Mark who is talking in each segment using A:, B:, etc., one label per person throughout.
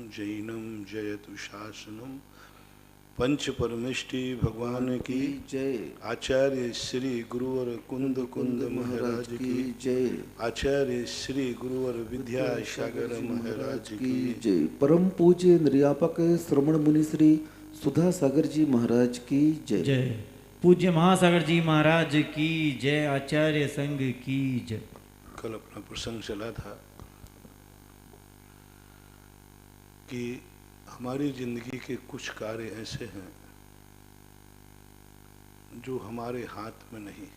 A: जैनम जयतु शासनम। पंच परमेष्टि भगवान की
B: जय।
A: आचार्य श्री गुरुवर कुंद कुंद महाराज की
B: जय।
A: आचार्य श्री गुरुवर विद्यासागर महाराज की
B: जय। परम पूज्य निर्यापक श्रवण मुनि श्री सुधा सागर जी महाराज की जय।
C: जय। पूज्य महासागर जी महाराज की जय। आचार्य संघ की जय।
A: कल अपना प्रसंग चला था कि हमारी जिंदगी के कुछ कार्य ऐसे हैं जो हमारे हाथ में नहीं।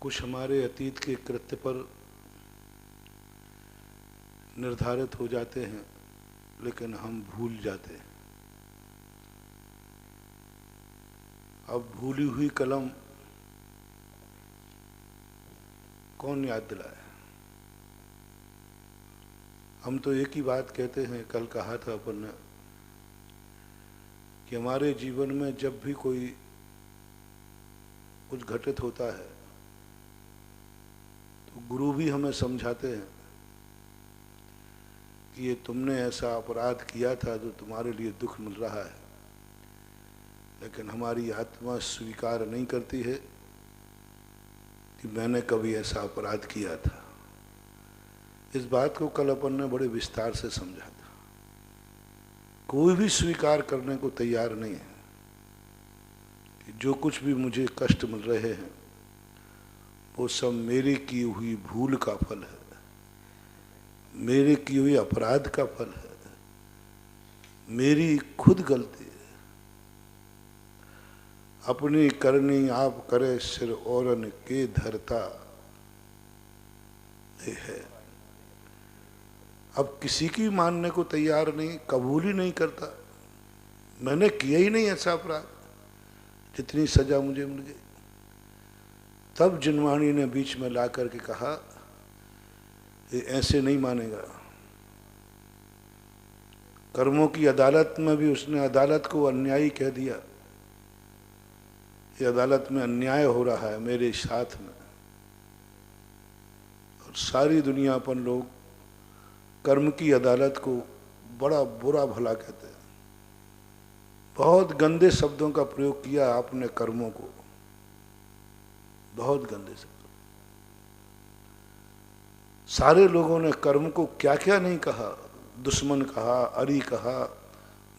A: कुछ हमारे अतीत के कृत्य पर निर्धारित हो जाते हैं लेकिन हम भूल जाते हैं। अब भूली हुई कलम कौन याद दिलाए। हम तो एक ही बात कहते हैं, कल कहा था अपन ने कि हमारे जीवन में जब भी कोई कुछ घटित होता है तो गुरु भी हमें समझाते हैं कि ये तुमने ऐसा अपराध किया था जो तुम्हारे लिए दुख मिल रहा है, लेकिन हमारी आत्मा स्वीकार नहीं करती है कि मैंने कभी ऐसा अपराध किया था। इस बात को कल अपन ने बड़े विस्तार से समझा था। कोई भी स्वीकार करने को तैयार नहीं है कि जो कुछ भी मुझे कष्ट मिल रहे हैं वो सब मेरी की हुई भूल का फल है, मेरे की हुई अपराध का फल है, मेरी खुद गलती है। अपनी करनी आप करे सिर औरन के धरता ये है। अब किसी की मानने को तैयार नहीं, कबूल ही नहीं करता। मैंने किया ही नहीं ऐसा अपराध, जितनी सजा मुझे मिल गई। तब जिनवाणी ने बीच में ला करके कहा ये ऐसे नहीं मानेगा। कर्मों की अदालत में भी उसने अदालत को अन्यायी कह दिया। ये अदालत में अन्याय हो रहा है मेरे साथ में। और सारी दुनिया अपन लोग कर्म की अदालत को बड़ा बुरा भला कहते हैं। बहुत गंदे शब्दों का प्रयोग किया आपने कर्मों को, बहुत गंदे शब्द। सारे लोगों ने कर्म को क्या क्या नहीं कहा, दुश्मन कहा, अरी कहा,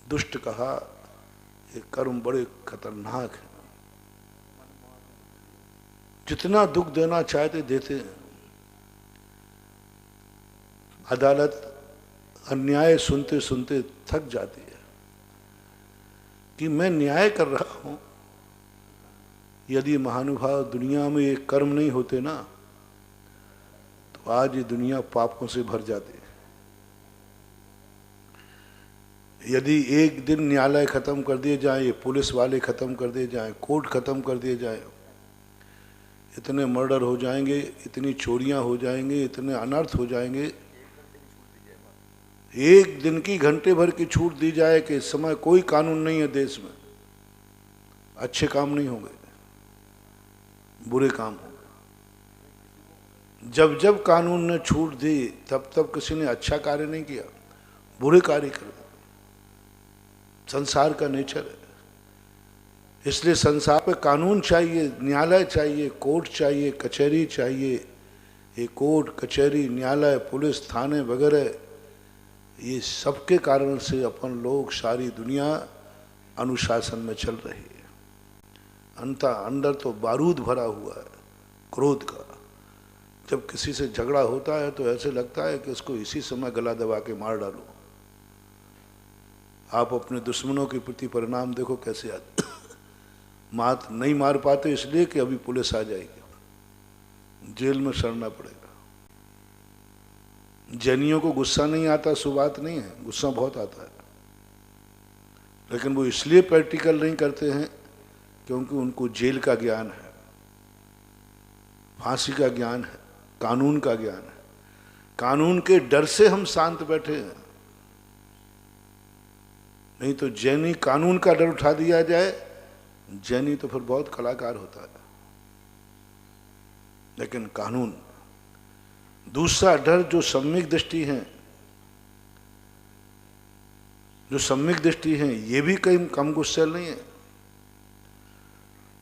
A: दुष्ट कहा। ये कर्म बड़े खतरनाक है, जितना दुख देना चाहते देते हैं। अदालत अन्याय सुनते सुनते थक जाती है कि मैं न्याय कर रहा हूं। यदि महानुभाव दुनिया में ये कर्म नहीं होते ना तो आज ये दुनिया पापों से भर जाती है। यदि एक दिन न्यायालय खत्म कर दिए जाए, ये पुलिस वाले खत्म कर दिए जाए, कोर्ट खत्म कर दिए जाए, इतने मर्डर हो जाएंगे, इतनी चोरियां हो जाएंगे, इतने अनर्थ हो जाएंगे। एक दिन की घंटे भर की छूट दी जाए कि इस समय कोई कानून नहीं है देश में, अच्छे काम नहीं होंगे, बुरे काम होंगे। जब जब कानून ने छूट दी तब तब किसी ने अच्छा कार्य नहीं किया, बुरे कार्य कर दिए। संसार का नेचर है। इसलिए संसार पे कानून चाहिए, न्यायालय चाहिए, कोर्ट चाहिए, कचहरी चाहिए। ये कोर्ट, कचहरी, न्यायालय, पुलिस, थाने वगैरह, ये सबके कारण से अपन लोग, सारी दुनिया अनुशासन में चल रही है। अंदर तो बारूद भरा हुआ है क्रोध का। जब किसी से झगड़ा होता है तो ऐसे लगता है कि इसको इसी समय गला दबा के मार डालो। आप अपने दुश्मनों के प्रति परिणाम देखो कैसे आते। मात नहीं मार पाते इसलिए कि अभी पुलिस आ जाएगी, जेल में सड़ना पड़ेगा। जैनियों को गुस्सा नहीं आता सो बात नहीं है, गुस्सा बहुत आता है, लेकिन वो इसलिए प्रैक्टिकल नहीं करते हैं क्योंकि उनको जेल का ज्ञान है, फांसी का ज्ञान है, कानून का ज्ञान है। कानून के डर से हम शांत बैठे हैं। नहीं तो जैनी कानून का डर उठा दिया जाए, जैनी तो फिर बहुत कलाकार होता है। लेकिन कानून, दूसरा डर जो सम्यक दृष्टि है, जो सम्यक दृष्टि हैं ये भी कहीं कम गुस्सैल नहीं है।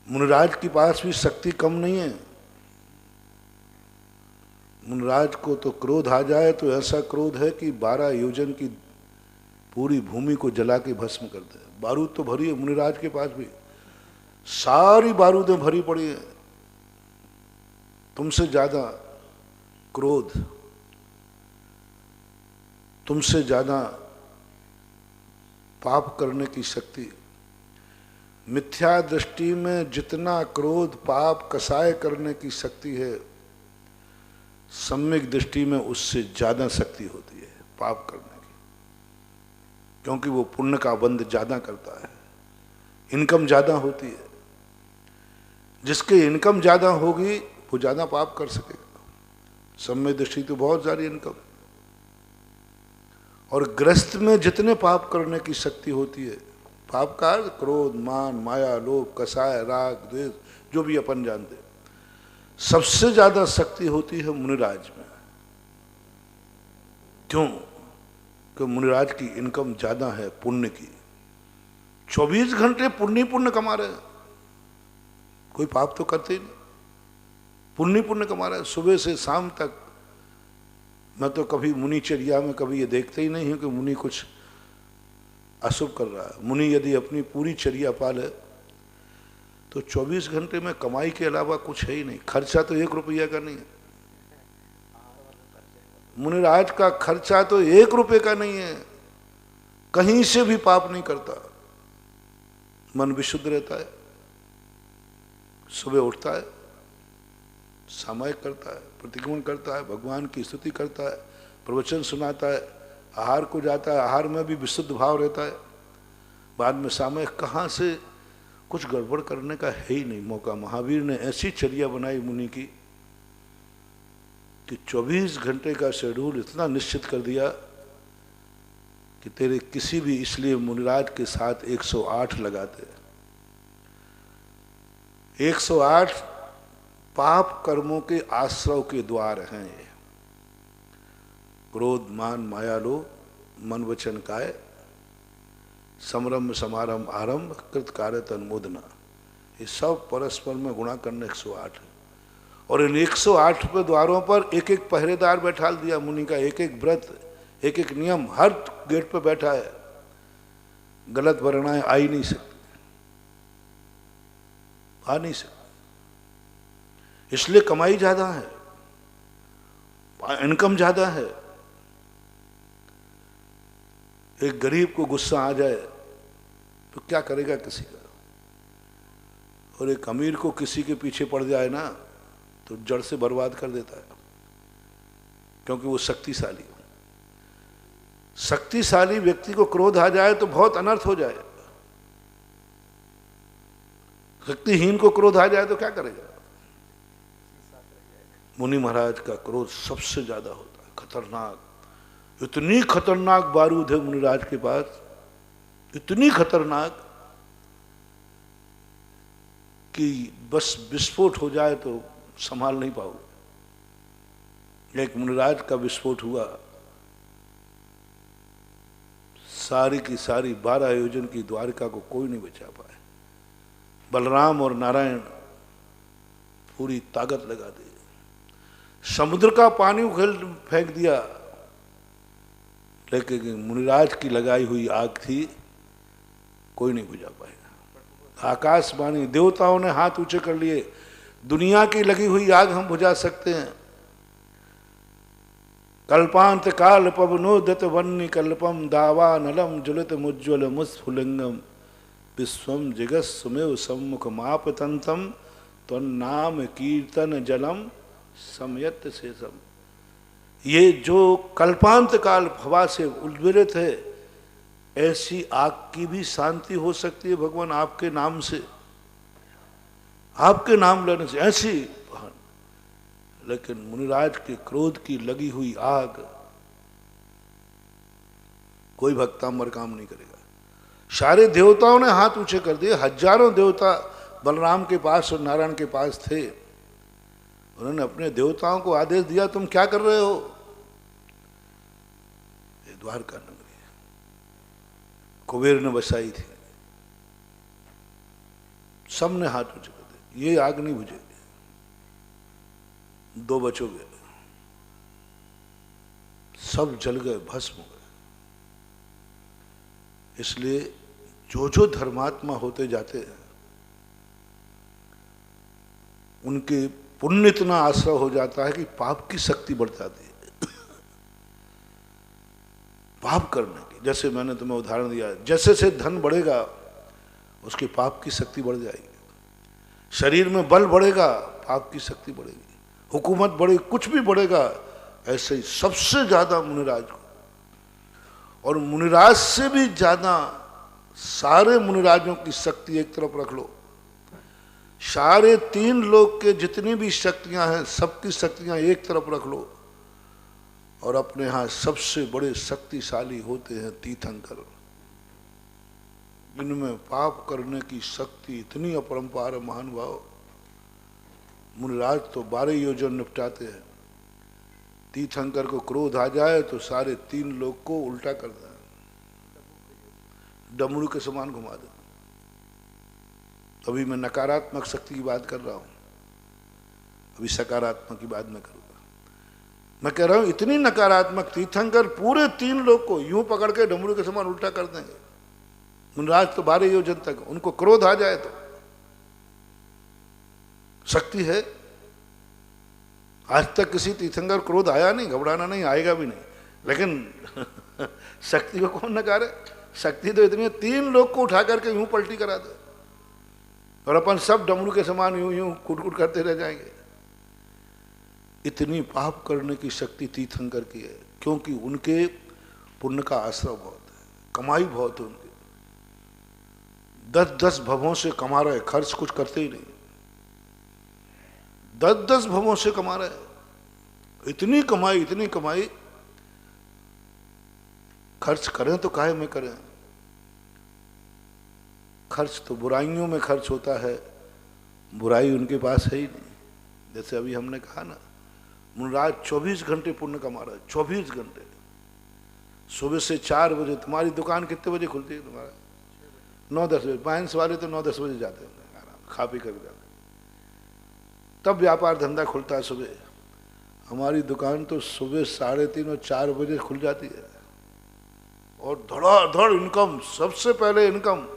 A: मुनिराज के पास भी शक्ति कम नहीं है। मुनिराज को तो क्रोध आ जाए तो ऐसा क्रोध है कि 12 योजन की पूरी भूमि को जला के भस्म कर दे। बारूद तो भरी है मुनिराज के पास भी, सारी बारूदें भरी पड़ी है। तुमसे ज्यादा क्रोध, तुमसे ज्यादा पाप करने की शक्ति, मिथ्या दृष्टि में जितना क्रोध पाप कसाय करने की शक्ति है, सम्यक दृष्टि में उससे ज्यादा शक्ति होती है पाप करने की, क्योंकि वो पुण्य का बंध ज्यादा करता है, इनकम ज्यादा होती है। जिसके इनकम ज्यादा होगी वो ज्यादा पाप कर सकेगा। सम्यक दृष्टि तो बहुत सारी इनकम, और ग्रस्त में जितने पाप करने की शक्ति होती है, पाप का अर्थ क्रोध, मान, माया, लोभ, कसाय, राग, द्वेष, जो भी अपन जानते, सबसे ज्यादा शक्ति होती है मुनिराज में। क्यों? कि मुनिराज की इनकम ज्यादा है पुण्य की। 24 घंटे पुण्य कमा रहे हैं, कोई पाप तो करते ही नहीं, पुण्य कमा रहे हैं सुबह से शाम तक। मैं तो कभी मुनिचर्या में कभी ये देखते ही नहीं हूं कि मुनि कुछ अशुभ कर रहा है। मुनि यदि अपनी पूरी चर्या पाले तो 24 घंटे में कमाई के अलावा कुछ है ही नहीं। खर्चा तो 1 रुपया का नहीं है। मुनिराज का खर्चा तो 1 रुपये का नहीं है, कहीं से भी पाप नहीं करता, मन विशुद्ध रहता है, सुबह उठता है, सामायिक करता है, प्रतिक्रमण करता है, भगवान की स्तुति करता है, प्रवचन सुनाता है, आहार को जाता है, आहार में भी विशुद्ध भाव रहता है, बाद में सामायिक। कहाँ से कुछ गड़बड़ करने का है ही नहीं मौका। महावीर ने ऐसी चर्या बनाई मुनि की कि 24 घंटे का शेड्यूल इतना निश्चित कर दिया कि तेरे किसी भी, इसलिए मुनिराज के साथ 108 लगाते। 108 पाप कर्मों के आश्रव के द्वार हैं ये। क्रोध, मान, माया, लोभ, मन, वचन, काय, समरंभ, समारंभ, आरंभ, कृत कार्य अनुमोदना, ये सब परस्पर में गुणा करने 108 है। और इन 108 पे द्वारों पर एक एक पहरेदार बैठा दिया मुनि का, एक एक व्रत, एक एक नियम, हर गेट पे बैठा है। गलत वर्णाएं आ ही नहीं सकती, आ नहीं सकती। इसलिए कमाई ज्यादा है, इनकम ज्यादा है। एक गरीब को गुस्सा आ जाए तो क्या करेगा किसी का, और एक अमीर को किसी के पीछे पड़ जाए ना तो जड़ से बर्बाद कर देता है, क्योंकि वो शक्तिशाली हो। शक्तिशाली व्यक्ति को क्रोध आ जाए तो बहुत अनर्थ हो जाए, शक्तिहीन को क्रोध आ जाए तो क्या करेगा। मुनि महाराज का क्रोध सबसे ज्यादा होता है, खतरनाक। इतनी खतरनाक बारूद है मुनिराज के पास, इतनी खतरनाक कि बस विस्फोट हो जाए तो संभाल नहीं पाओगे। एक मुनिराज का विस्फोट हुआ, सारी की सारी 12 योजन की द्वारिका को कोई नहीं बचा पाए। बलराम और नारायण पूरी ताकत लगा दी, समुद्र का पानी उखेल फेंक दिया, लेकिन मुनिराज की लगाई हुई आग थी, कोई नहीं बुझा पाएगा। आकाशवाणी, देवताओं ने हाथ ऊंचे कर लिए, दुनिया की लगी हुई आग हम बुझा सकते हैं। कल्पांत काल पवनोदत वन्य कल्पम दावा नलम ज्वलित मुज्ज्वल मुस्फुलिंगम विश्वम जगत सुमेव सम्मुख मापतंतम त्वन्नाम कीर्तन जलम समयत शेषम। ये जो कल्पांत काल हवा से उद्वेलित है, ऐसी आग की भी शांति हो सकती है भगवान आपके नाम से, आपके नाम लेने से, ऐसी। लेकिन मुनिराज के क्रोध की लगी हुई आग कोई भक्तांबर काम नहीं करेगा। सारे देवताओं ने हाथ ऊंचे कर दिए, हजारों देवता बलराम के पास और नारायण के पास थे। उन्होंने अपने देवताओं को आदेश दिया, तुम क्या कर रहे हो, ये द्वारका नगरी है, कुबेर ने बसाई थी, सबने हाथ ऊंचे कर दिए, ये आग नहीं बुझेगी, 2 बचोगे, सब जल गए, भस्म हो गए। इसलिए जो जो धर्मात्मा होते जाते हैं उनके पुण्य इतना आश्रय हो जाता है कि पाप की शक्ति बढ़ जाती है। पाप करने की, जैसे मैंने तुम्हें उदाहरण दिया, जैसे से धन बढ़ेगा उसके पाप की शक्ति बढ़ जाएगी, शरीर में बल बढ़ेगा पाप की शक्ति बढ़ेगी, हुकूमत बढ़ेगी, कुछ भी बढ़ेगा। ऐसे ही सबसे ज्यादा मुनिराज को, और मुनिराज से भी ज्यादा सारे मुनिराजों की शक्ति एक तरफ रख लो, सारे 3 लोक के जितनी भी शक्तियां हैं सबकी शक्तियां एक तरफ रख लो, और अपने यहां सबसे बड़े शक्तिशाली होते हैं तीर्थंकर, जिनमें पाप करने की शक्ति इतनी अपरंपार है। महानुभाव, मुनिराज तो 12 योजन निपटाते हैं, तीर्थंकर को क्रोध आ जाए तो सारे 3 लोग को उल्टा कर दें, डमरू के समान घुमा दे। अभी मैं नकारात्मक शक्ति की बात कर रहा हूं, अभी सकारात्मक की बात मैं करूंगा। मैं कह रहा हूं इतनी नकारात्मक, तीर्थंकर पूरे 3 लोग को यूं पकड़ के डमरू के समान उल्टा कर देंगे। मुनिराज तो 12 योजन तक, उनको क्रोध आ जाए तो शक्ति है। आज तक किसी तीर्थंकर क्रोध आया नहीं, घबराना नहीं, आएगा भी नहीं, लेकिन शक्ति को कौन नकारे? शक्ति तो इतनी है, 3 लोग को उठा करके यूं पलटी करा दे और अपन सब डमरू के समान यूं यूं कुटकुट करते रह जाएंगे। इतनी पाप करने की शक्ति तीर्थंकर की है, क्योंकि उनके पुण्य का आश्रय बहुत है, कमाई बहुत है उनकी। 10-10 भवों से कमा रहे, खर्च कुछ करते ही नहीं, 10-10 भवों से कमा रहे, इतनी कमाई, इतनी कमाई, खर्च करें तो काहे में करें? खर्च तो बुराइयों में खर्च होता है, बुराई उनके पास है ही नहीं। जैसे अभी हमने कहा ना, मुनिराज 24 घंटे पुण्य कमा रहा है, 24 घंटे। सुबह से 4 बजे, तुम्हारी दुकान कितने बजे खुलती है? तुम्हारा 9-10 बजे, बाइंस वाले तो 9-10 बजे जाते हैं, खा पी कर जाते हैं, तब व्यापार धंधा खुलता है सुबह। हमारी दुकान तो सुबह 3:30 और 4 बजे खुल जाती है, और धड़ाधड़ इनकम, सबसे पहले इनकम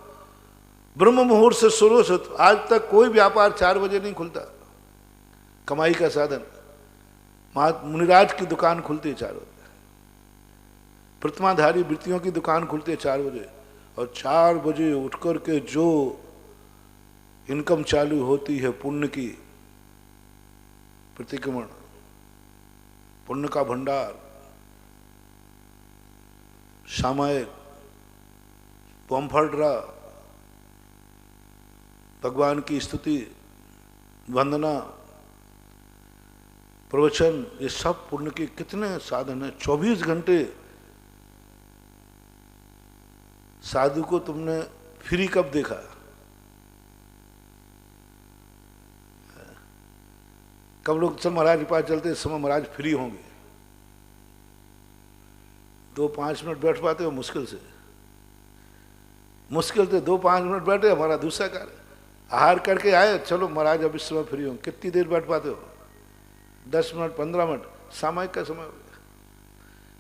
A: ब्रह्म मुहूर्त से शुरू से आज तक कोई व्यापार 4 बजे नहीं खुलता। कमाई का साधन, मुनिराज की दुकान खुलती है 4 बजे, प्रतिमाधारी वृत्तियों की दुकान खुलती है 4 बजे, और 4 बजे उठ कर के जो इनकम चालू होती है पुण्य की, प्रतिक्रमण, पुण्य का भंडार, सामायिक, पंफड़रा, भगवान की स्तुति, वंदना, प्रवचन, ये सब पुण्य के कितने साधन है। 24 घंटे। साधु को तुमने फ्री कब देखा? कब लोग चल महाराज के पास चलते, इस समय महाराज फ्री होंगे, 2-5 मिनट बैठ पाते हो? मुश्किल से 2-5 मिनट बैठे, हमारा दूसरा कार्य, आहार करके आए, चलो महाराज अब इस समय फ्री होंगे, कितनी देर बैठ पाते हो? 10 मिनट, 15 मिनट। सामायिक का समय हो गया,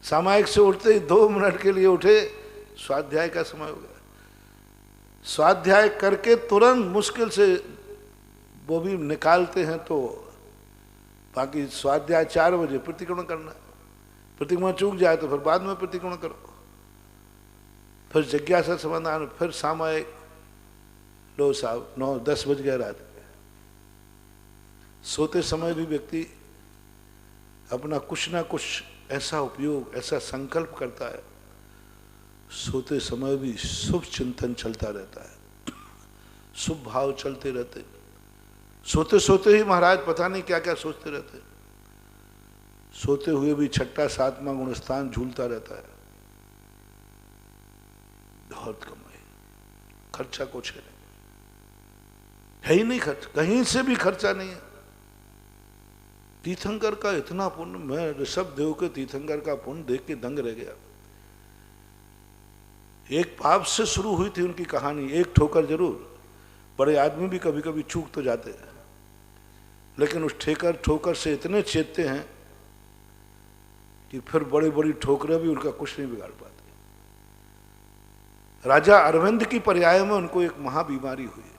A: सामायिक से उठते ही 2 मिनट के लिए उठे, स्वाध्याय का समय हो गया, स्वाध्याय करके तुरंत मुश्किल से वो भी निकालते हैं, तो बाकी स्वाध्याय 4 बजे प्रतिक्रमण करना, प्रतिक्रमण चूक जाए तो फिर बाद में प्रतिक्रमण करो, फिर जिज्ञासा समाधान, फिर सामायिक। लो साहब 9-10 बज गए रात में। सोते समय भी व्यक्ति अपना कुछ ना कुछ ऐसा उपयोग, ऐसा संकल्प करता है, सोते समय भी शुभ चिंतन चलता रहता है, शुभ भाव चलते रहते। सोते सोते ही महाराज पता नहीं क्या क्या सोचते रहते, सोते हुए भी 6ठा 7वां गुणस्थान झूलता रहता है। बहुत कमाई, खर्चा कुछ है ही नहीं, खर्च कहीं से भी खर्चा नहीं है। तीर्थंकर का इतना पुण्य, मैं ऋषभ देव के तीर्थंकर का पुण्य देख के दंग रह गया। एक पाप से शुरू हुई थी उनकी कहानी, एक ठोकर जरूर। बड़े आदमी भी कभी कभी चूक तो जाते हैं, लेकिन उस ठोकर से इतने चेतते हैं कि फिर बड़ी बड़ी ठोकरें भी उनका कुछ नहीं बिगाड़ पाती। राजा अरविंद की पर्याय में उनको एक महाबीमारी हुई,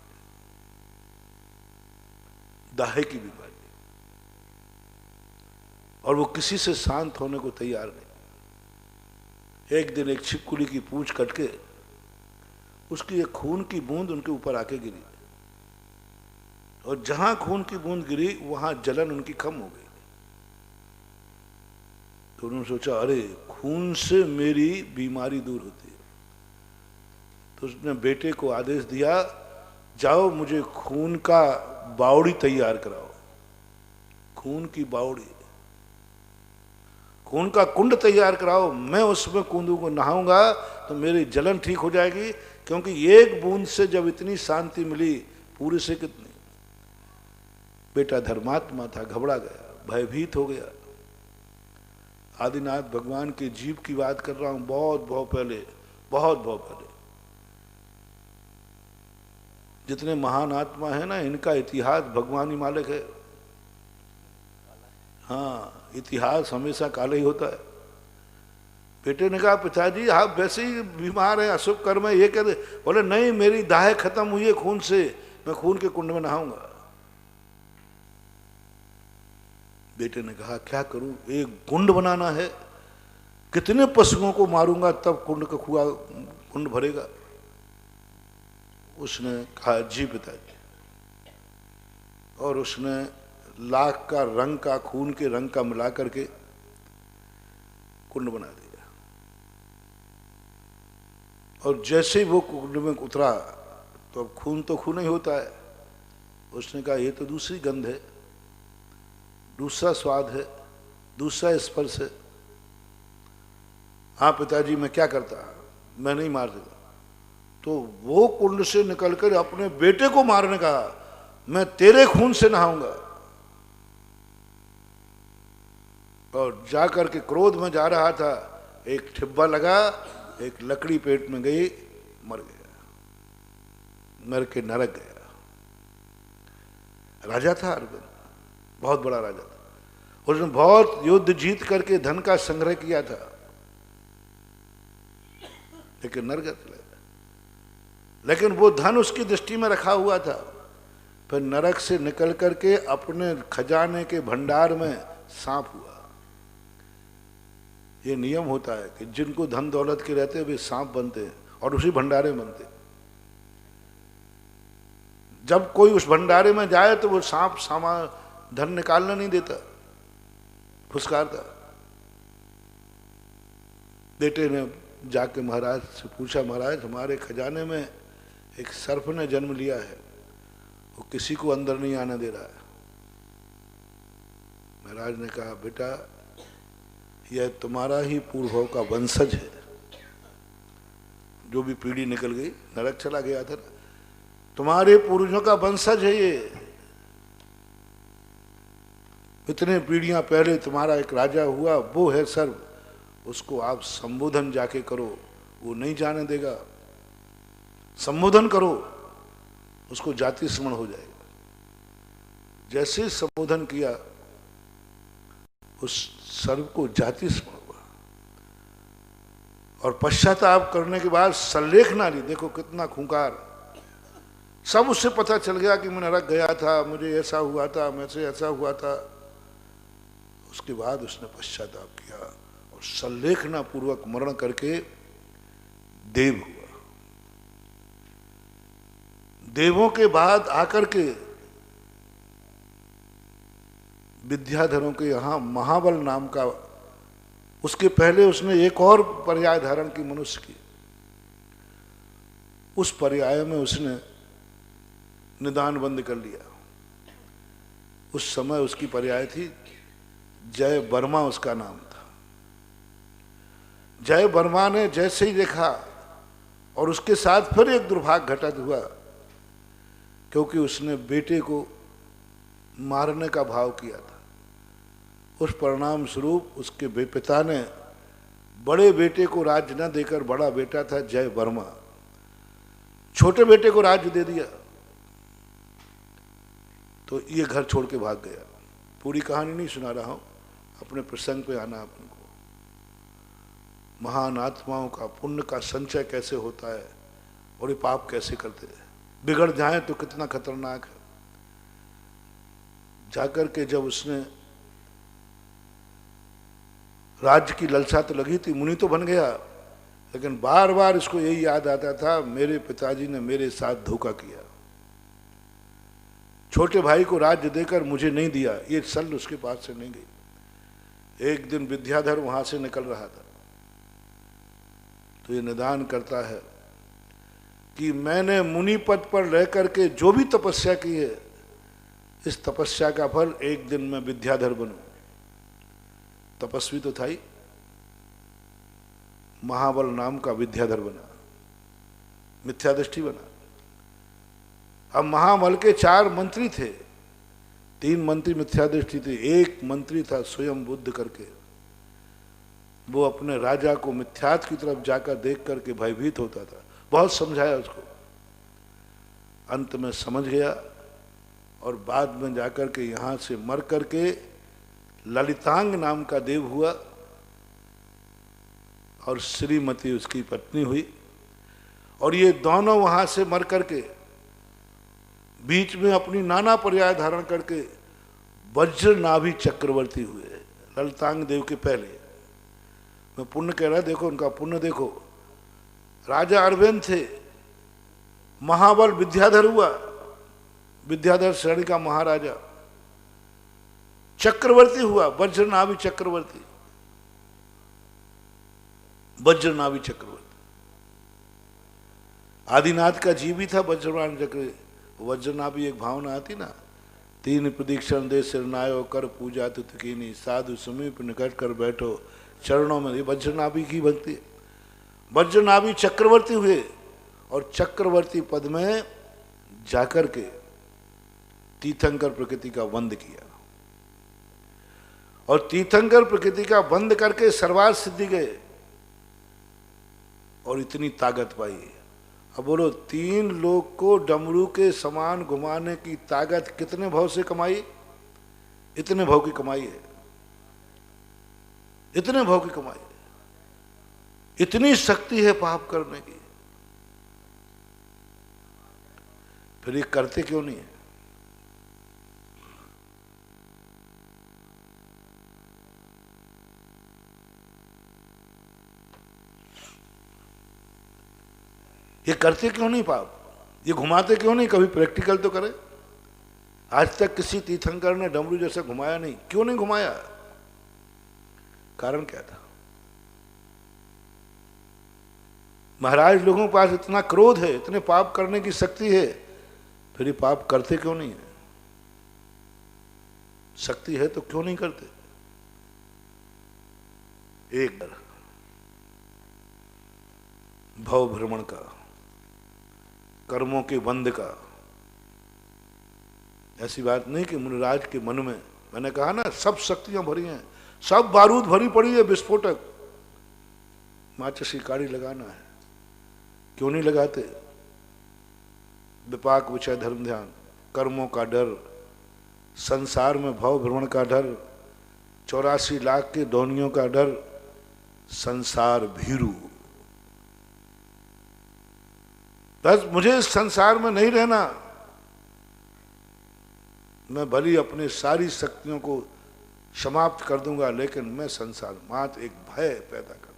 A: दाहे की बीमारी, और वो किसी से शांत होने को तैयार नहीं। एक दिन एक छिपकली की पूंछ कट के उसकी एक खून की बूंद उनके ऊपर आके गिरी, और जहां खून की बूंद गिरी वहां जलन उनकी कम हो गई। तो उन्होंने सोचा, अरे खून से मेरी बीमारी दूर होती है। तो उसने बेटे को आदेश दिया, जाओ मुझे खून का बावड़ी तैयार कराओ, खून की बावड़ी, खून का कुंड तैयार कराओ, मैं उसमें कूदूंगा, नहाऊंगा तो मेरी जलन ठीक हो जाएगी, क्योंकि एक बूंद से जब इतनी शांति मिली, पूरे से कितनी। बेटा धर्मात्मा था, घबरा गया, भयभीत हो गया। आदिनाथ भगवान के जीव की बात कर रहा हूं, बहुत बहुत पहले, बहुत बहुत पहले। जितने महान आत्मा है ना, इनका इतिहास भगवान ही मालिक है। हाँ, इतिहास हमेशा काला ही होता है। बेटे ने कहा, पिताजी आप वैसे ही बीमार हैं, अशुभ कर्म है, ये कहते। बोले नहीं, मेरी दाह खत्म हुई है खून से, मैं खून के कुंड में नहाऊंगा। बेटे ने कहा, क्या करूं, एक कुंड बनाना है, कितने पशुओं को मारूंगा तब कुंड का कुंड भरेगा। उसने कहा, जी पिताजी। और उसने लाख का रंग का, खून के रंग का मिला करके कुंड बना दिया। और जैसे ही वो कुंड में उतरा तो अब खून तो खून ही होता है। उसने कहा, ये तो दूसरी गंध है, दूसरा स्वाद है, दूसरा स्पर्श है। हाँ पिताजी, मैं क्या करता, मैं नहीं मार देता। तो वो कुंड से निकलकर अपने बेटे को मारने का, मैं तेरे खून से नहाऊंगा। और जाकर के क्रोध में जा रहा था, एक ठिब्बा लगा, एक लकड़ी पेट में गई, मर गया, मर के नरक गया। राजा था अरविंद, बहुत बड़ा राजा था। उसने बहुत युद्ध जीत करके धन का संग्रह किया था, लेकिन नरक चला। लेकिन वो धन उसकी दृष्टि में रखा हुआ था। फिर नरक से निकल करके अपने खजाने के भंडार में सांप हुआ। ये नियम होता है कि जिनको धन दौलत के रहते हैं वे सांप बनते हैं और उसी भंडारे में बनते हैं। जब कोई उस भंडारे में जाए तो वो सांप सामान धन निकालने नहीं देता, फुसकारता। बेटे ने जाके महाराज से पूछा, महाराज हमारे खजाने में एक सर्प ने जन्म लिया है, वो किसी को अंदर नहीं आने दे रहा है। महाराज ने कहा, बेटा यह तुम्हारा ही पूर्वों का वंशज है, जो भी पीढ़ी निकल गई, नरक चला गया था ना, तुम्हारे पूर्वजों का वंशज है ये। इतने पीढ़ियां पहले तुम्हारा एक राजा हुआ, वो है सर्प, उसको आप संबोधन जाके करो, वो नहीं जाने देगा। संबोधन करो, उसको जाति स्मरण हो जाएगा। जैसे संबोधन किया, उस सर्प को जाति स्मरण हुआ, और पश्चाताप करने के बाद सल्लेख नारी, देखो कितना खूंखार, सब उससे पता चल गया कि मैं नरक गया था, मुझे ऐसा हुआ था, मुझसे ऐसा हुआ था। उसके बाद उसने पश्चाताप किया और सल्लेखना पूर्वक मरण करके देव हुआ। देवों के बाद आकर के विद्याधरों के यहाँ महाबल नाम का, उसके पहले उसने एक और पर्याय धारण की मनुष्य की। उस पर्याय में उसने निदान बंद कर लिया। उस समय उसकी पर्याय थी जय वर्मा, उसका नाम था। जय वर्मा ने जैसे ही देखा, और उसके साथ फिर एक दुर्भाग्य घटित हुआ, क्योंकि उसने बेटे को मारने का भाव किया था। उस परिणाम स्वरूप उसके पिता ने बड़े बेटे को राज्य न देकर, बड़ा बेटा था जय वर्मा, छोटे बेटे को राज्य दे दिया तो ये घर छोड़ के भाग गया। पूरी कहानी नहीं सुना रहा हूं, अपने प्रसंग पे आना अपन को। महान आत्माओं का पुण्य का संचय कैसे होता है और ये पाप कैसे करते हैं, बिगड़ जाए तो कितना खतरनाक है। जाकर के जब उसने, राज्य की ललसा तो लगी थी, मुनि तो बन गया, लेकिन बार बार इसको यही याद आता था मेरे पिताजी ने मेरे साथ धोखा किया, छोटे भाई को राज्य देकर मुझे नहीं दिया। ये सल उसके पास से नहीं गई। एक दिन विद्याधर वहां से निकल रहा था तो ये निदान करता है कि मैंने मुनि पद पर रह करके जो भी तपस्या की है, इस तपस्या का फल एक दिन मैं विद्याधर बनूं। तपस्वी तो था ही, महाबल नाम का विद्याधर बना, मिथ्यादृष्टि बना। अब महाबल के 4 मंत्री थे, 3 मंत्री मिथ्यादृष्टि थे, एक मंत्री था स्वयं बुद्ध करके। वो अपने राजा को मिथ्यात की तरफ जाकर देख करके भयभीत होता था। बहुत समझाया उसको, अंत में समझ गया और बाद में जाकर के यहां से मर करके ललितांग नाम का देव हुआ और श्रीमती उसकी पत्नी हुई। और ये दोनों वहां से मर करके बीच में अपनी नाना पर्याय धारण करके वज्रनाभि चक्रवर्ती हुए, ललितांग देव के पहले। मैं पुण्य कह रहा, देखो उनका पुण्य देखो। राजा अरविंद थे, महाबल विद्याधर हुआ, विद्याधर श्रेणी का महाराजा, चक्रवर्ती हुआ, वज्रनाभि चक्रवर्ती, वज्रनाभि चक्रवर्ती। आदिनाथ का जीव भी था वज्रनाभि चक्र। वज्रनाभि एक भावना आती ना, 3 प्रदीक्षण दे सिरनायो कर पूजा तुतकीनी, साधु समीप निकट कर बैठो चरणों में। ये वज्रनाभि की भक्ति है। वज्रनाभि चक्रवर्ती हुए और चक्रवर्ती पद में जाकर के तीर्थंकर प्रकृति का वंद किया और तीर्थंकर प्रकृति का वंद करके सर्वार्थ सिद्धि गए और इतनी ताकत पाई। अब बोलो, 3 लोग को डमरू के समान घुमाने की ताकत कितने भाव से कमाई? इतने भाव की कमाई है, इतने भाव की कमाई है। इतनी शक्ति है पाप करने की, फिर ये करते क्यों नहीं है? ये करते क्यों नहीं पाप? ये घुमाते क्यों नहीं? कभी प्रैक्टिकल तो करे। आज तक किसी तीर्थंकर ने डमरू जैसे घुमाया नहीं। क्यों नहीं घुमाया? कारण क्या था? महाराज लोगों के पास इतना क्रोध है, इतने पाप करने की शक्ति है, फिर ये पाप करते क्यों नहीं है? शक्ति है तो क्यों नहीं करते? एक भव भ्रमण का, कर्मों के बंध का। ऐसी बात नहीं कि मुनिराज के मन में, मैंने कहा ना, सब शक्तियां भरी हैं, सब बारूद भरी पड़ी है, विस्फोटक। माचिस काड़ी लगाना है, क्यों नहीं लगाते? विपाक विषय धर्म ध्यान, कर्मों का डर, संसार में भव भ्रमण का डर, 84 लाख के दोनियों का डर, संसार भीरू। बस मुझे इस संसार में नहीं रहना, मैं भली अपने सारी शक्तियों को समाप्त कर दूंगा, लेकिन मैं संसार मात्र एक भय पैदा करता।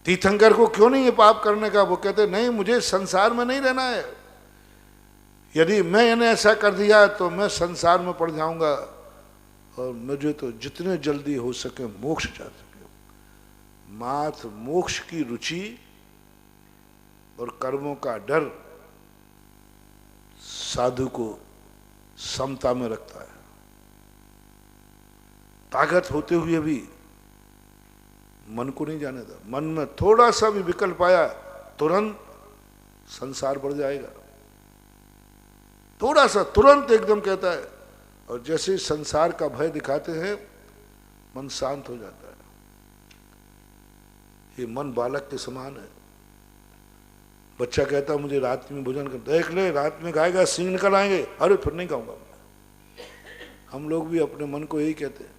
A: तीर्थंकर को क्यों नहीं ये पाप करने का? वो कहते नहीं, मुझे संसार में नहीं रहना है। यदि मैंने ऐसा कर दिया तो मैं संसार में पड़ जाऊंगा और मुझे तो जितने जल्दी हो सके मोक्ष जा सके। मात्र मोक्ष की रुचि और कर्मों का डर साधु को समता में रखता है। ताकत होते हुए भी मन को नहीं जाने देता। मन में थोड़ा सा भी विकल्प आया, तुरंत संसार बढ़ जाएगा, थोड़ा सा तुरंत एकदम कहता है। और जैसे संसार का भय दिखाते हैं, मन शांत हो जाता है। कि मन बालक के समान है। बच्चा कहता मुझे रात में भोजन कर, देख ले रात में खाएगा सींग निकल आएंगे, अरे फिर नहीं खाऊंगा। हम लोग भी अपने मन को यही कहते हैं,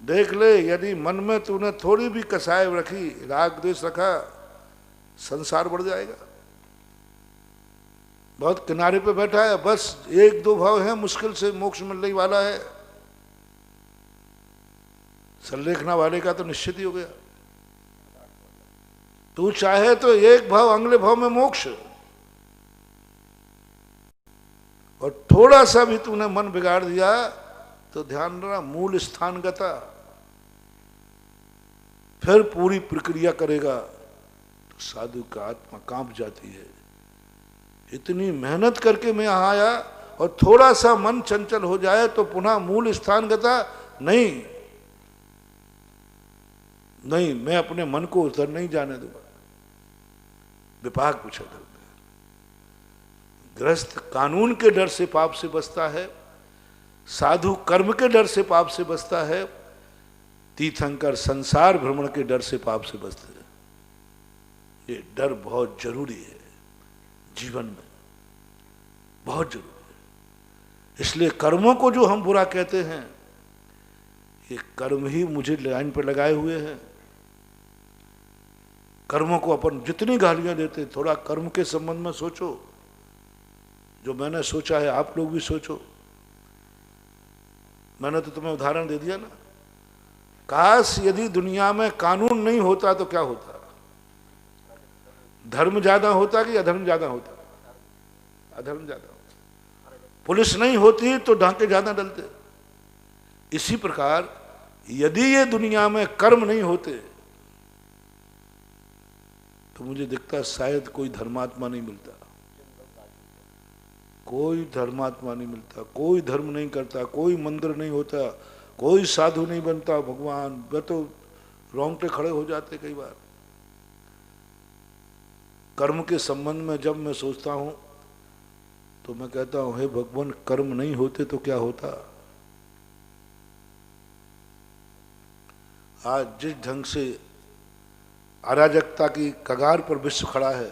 A: देख ले यदि मन में तूने थोड़ी भी कसाय रखी, राग द्वेष रखा, संसार बढ़ जाएगा। बहुत किनारे पे बैठा है, बस एक दो भाव है, मुश्किल से मोक्ष मिलने वाला है। संलेखना वाले का तो निश्चित ही हो गया। तू चाहे तो एक भाव अगले भाव में मोक्ष, और थोड़ा सा भी तूने मन बिगाड़ दिया तो ध्यान रखना मूल स्थान गता, फिर पूरी प्रक्रिया करेगा तो साधु का आत्मा कांप जाती है। इतनी मेहनत करके मैं यहां आया और थोड़ा सा मन चंचल हो जाए तो पुनः मूल स्थान गता नहीं, नहीं मैं अपने मन को उधर नहीं जाने दूंगा। विपाक पूछा था, गृहस्थ कानून के डर से पाप से बचता है, साधु कर्म के डर से पाप से बचता है, तीर्थंकर संसार भ्रमण के डर से पाप से बचते हैं। ये डर बहुत जरूरी है जीवन में, बहुत जरूरी है। इसलिए कर्मों को जो हम बुरा कहते हैं, ये कर्म ही मुझे लाइन पर लगाए हुए हैं। कर्मों को अपन जितनी गालियां देते, थोड़ा कर्म के संबंध में सोचो। जो मैंने सोचा है आप लोग भी सोचो। मैंने तो तुम्हें उदाहरण दे दिया ना, काश यदि दुनिया में कानून नहीं होता तो क्या होता? धर्म ज्यादा होता कि अधर्म ज्यादा होता? अधर्म ज्यादा होता। पुलिस नहीं होती तो डांके ज्यादा डलते। इसी प्रकार यदि ये दुनिया में कर्म नहीं होते तो मुझे दिखता शायद कोई धर्मात्मा नहीं मिलता, कोई धर्मात्मा नहीं मिलता, कोई धर्म नहीं करता, कोई मंदिर नहीं होता, कोई साधु नहीं बनता। भगवान, वे तो रोंगटे खड़े हो जाते कई बार। कर्म के संबंध में जब मैं सोचता हूं तो मैं कहता हूं, हे भगवान, कर्म नहीं होते तो क्या होता? आज जिस ढंग से अराजकता की कगार पर विश्व खड़ा है,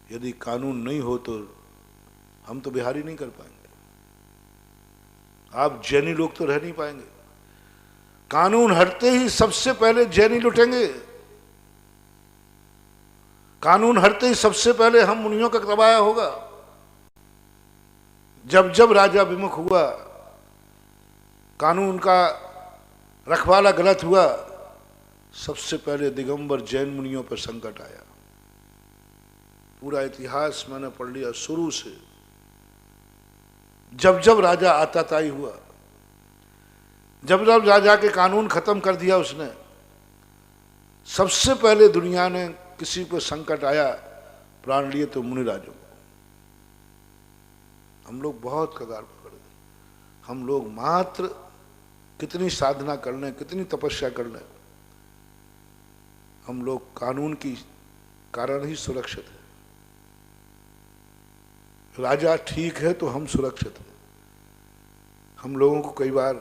A: यदि कानून नहीं हो तो हम तो बिहारी नहीं कर पाएंगे। आप जैनी लोग तो रह नहीं पाएंगे। कानून हटते ही सबसे पहले जैनी लुटेंगे। कानून हटते ही सबसे पहले हम मुनियों का दबाया होगा। जब जब राजा विमुख हुआ, कानून का रखवाला गलत हुआ, सबसे पहले दिगंबर जैन मुनियों पर संकट आया। पूरा इतिहास मैंने पढ़ लिया शुरू से। जब जब राजा आताताई हुआ, जब जब राजा के कानून खत्म कर दिया उसने, सबसे पहले दुनिया ने किसी पर संकट आया, प्राण लिए तो मुनि राजों को। हम लोग बहुत कगार पकड़ गए। हम लोग मात्र कितनी साधना कर लें, कितनी तपस्या कर लें, हम लोग कानून की कारण ही सुरक्षित है। राजा ठीक है तो हम सुरक्षित हैं। हम लोगों को कई बार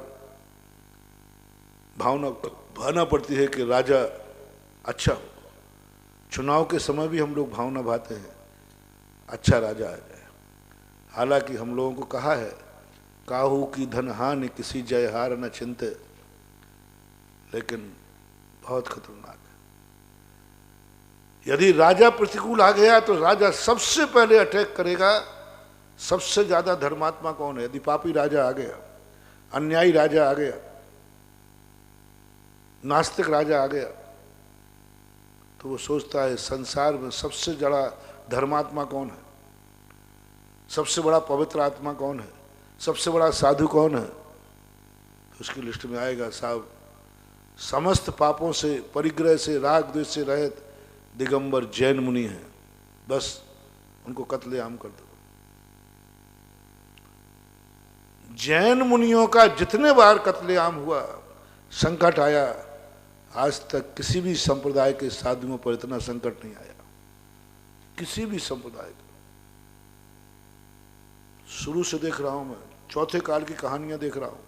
A: भावना पड़ती है कि राजा अच्छा हो। चुनाव के समय भी हम लोग भावना भाते हैं, अच्छा राजा आ जाए। हालांकि हम लोगों को कहा है, काहू की धन हानि किसी जय हार न चिंते, लेकिन बहुत खतरनाक है। यदि राजा प्रतिकूल आ गया तो राजा सबसे पहले अटैक करेगा। सबसे ज्यादा धर्मात्मा कौन है? यदि पापी राजा आ गया, अन्यायी राजा आ गया, नास्तिक राजा आ गया, तो वो सोचता है संसार में सबसे बड़ा धर्मात्मा कौन है, सबसे बड़ा पवित्र आत्मा कौन है, सबसे बड़ा साधु कौन है? तो उसकी लिस्ट में आएगा, साहब समस्त पापों से, परिग्रह से, राग द्वेष से रहित दिगंबर जैन मुनि हैं, बस उनको कत्लेआम कर दो। जैन मुनियों का जितने बार कत्लेआम हुआ, संकट आया, आज तक किसी भी संप्रदाय के साधुओं पर इतना संकट नहीं आया, किसी भी संप्रदाय का। शुरू से देख रहा हूं मैं, चौथे काल की कहानियां देख रहा हूं।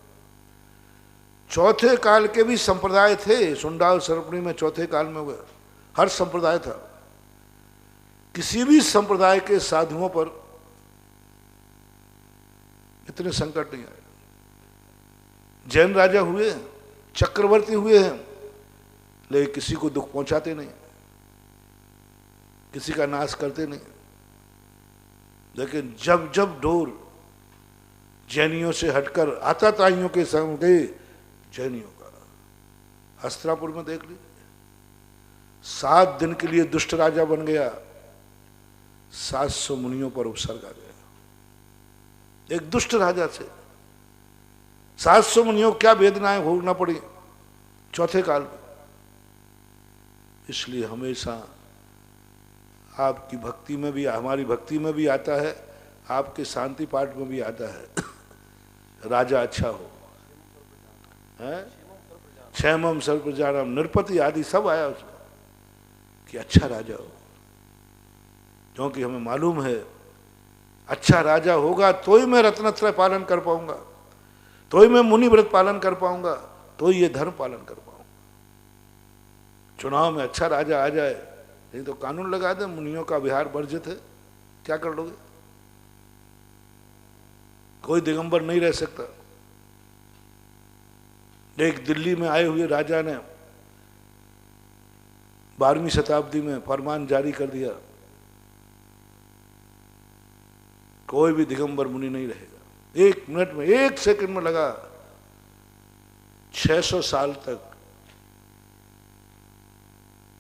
A: चौथे काल के भी संप्रदाय थे। सुंडाल सर्पणी में चौथे काल में हुए, हर संप्रदाय था। किसी भी संप्रदाय के साधुओं पर इतने संकट नहीं आए। जैन राजा हुए, चक्रवर्ती हुए हैं, लेकिन किसी को दुख पहुंचाते नहीं, किसी का नाश करते नहीं। लेकिन जब जब ढोर जैनियों से हटकर आताताइयों के संग गए, जैनियों का हस्तिनापुर में देख लीजिए, 7 दिन के लिए दुष्ट राजा बन गया, 700 मुनियों पर उपसर्ग आ गया। एक दुष्ट राजा से 700 मुनियों क्या वेदनाएं भोगना पड़ी चौथे काल में। इसलिए हमेशा आपकी भक्ति में भी, हमारी भक्ति में भी आता है, आपके शांति पाठ में भी आता है, राजा अच्छा हो, है क्षेमम सर्वप्रजानाम, नृपति आदि सब आया उसमें कि अच्छा राजा हो। क्योंकि हमें मालूम है अच्छा राजा होगा तो ही मैं रत्नत्रय पालन कर पाऊंगा, तो ही मैं मुनि व्रत पालन कर पाऊंगा, तो ही ये धर्म पालन कर पाऊंगा। चुनाव में अच्छा राजा आ जाए, नहीं तो कानून लगा दे मुनियों का विहार वर्जित है, क्या कर लोगे? कोई दिगंबर नहीं रह सकता। एक दिल्ली में आए हुए राजा ने 12वीं शताब्दी में फरमान जारी कर दिया, कोई भी दिगंबर मुनि नहीं रहेगा। 1 मिनट में, 1 सेकंड में लगा 600 साल तक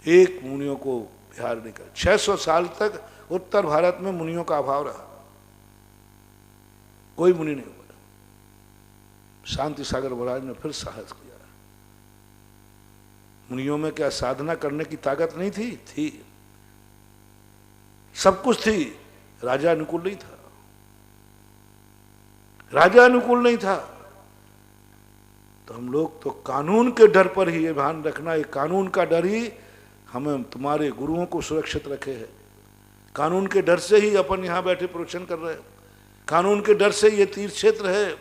A: एक मुनियों को बिहार नहीं कर। 600 साल तक उत्तर भारत में मुनियों का अभाव रहा, कोई मुनि नहीं हुआ। शांति सागर महाराज ने फिर साहस किया। मुनियों में क्या साधना करने की ताकत नहीं थी? थी, सब कुछ थी, राजा अनुकूल नहीं था। राजा अनुकूल नहीं था तो हम लोग तो कानून के डर पर ही, ये ध्यान रखना, ये कानून का डर ही हमें, तुम्हारे गुरुओं को सुरक्षित रखे है। कानून के डर से ही अपन यहां बैठे प्रवचन कर रहे हैं, कानून के डर से ये तीर्थ क्षेत्र है।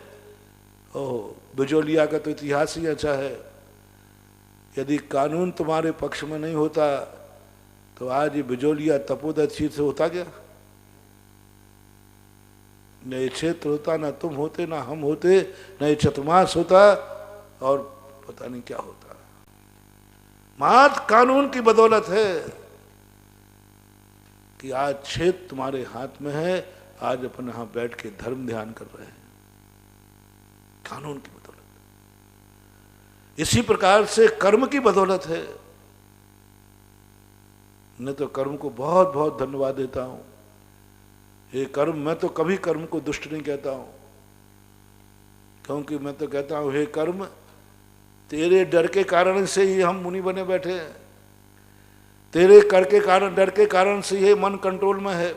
A: ओह, बिजोलिया का तो इतिहास ही अच्छा है। यदि कानून तुम्हारे पक्ष में नहीं होता तो आज ये बिजोलिया तपोदय तीर्थ होता क्या? न ये क्षेत्र होता, ना तुम होते, ना हम होते, न ये चतुर्मास होता, और पता नहीं क्या होता। मात्र कानून की बदौलत है कि आज क्षेत्र तुम्हारे हाथ में है। आज अपन यहां बैठ के धर्म ध्यान कर रहे हैं, कानून की बदौलत। इसी प्रकार से कर्म की बदौलत है। मैं तो कर्म को बहुत बहुत धन्यवाद देता हूं। ये कर्म, मैं तो कभी कर्म को दुष्ट नहीं कहता हूं, क्योंकि मैं तो कहता हूं हे कर्म, तेरे डर के कारण से ही हम मुनि बने बैठे हैं। तेरे कर के कारण, डर के कारण से ये मन कंट्रोल में है।